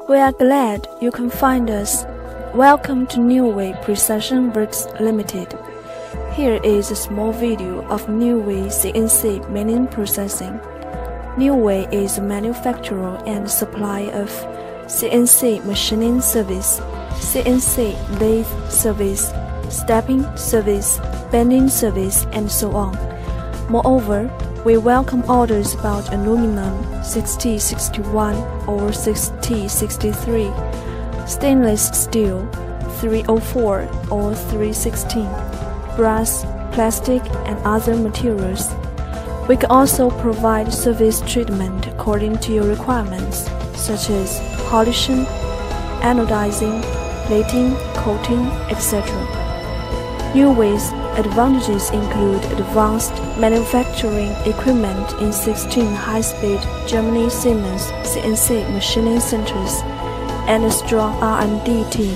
We are glad you can find us. Welcome to New Way Precision Works Limited. Here is a small video of New Way CNC milling processing. New Way is a manufacturer and supplier of CNC machining service, CNC lathe service, stamping service, bending service, and so on. Moreover, we welcome orders about aluminum 6061 or 6063, stainless steel 304 or 316, brass, plastic, and other materials. We can also provide service treatment according to your requirements, such as polishing, anodizing, plating, coating, etc. New Way's advantages include advanced manufacturing equipment in 16 high-speed Germany Siemens CNC machining centers and a strong R&D team.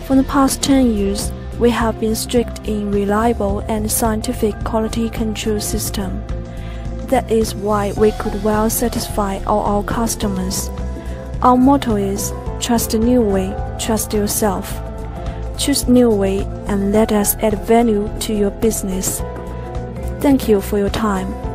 For the past 10 years, we have been strict in reliable and scientific quality control system. That is why we could well satisfy all our customers. Our motto is, trust the New Way, trust yourself. Choose New Way and let us add value to your business. Thank you for your time.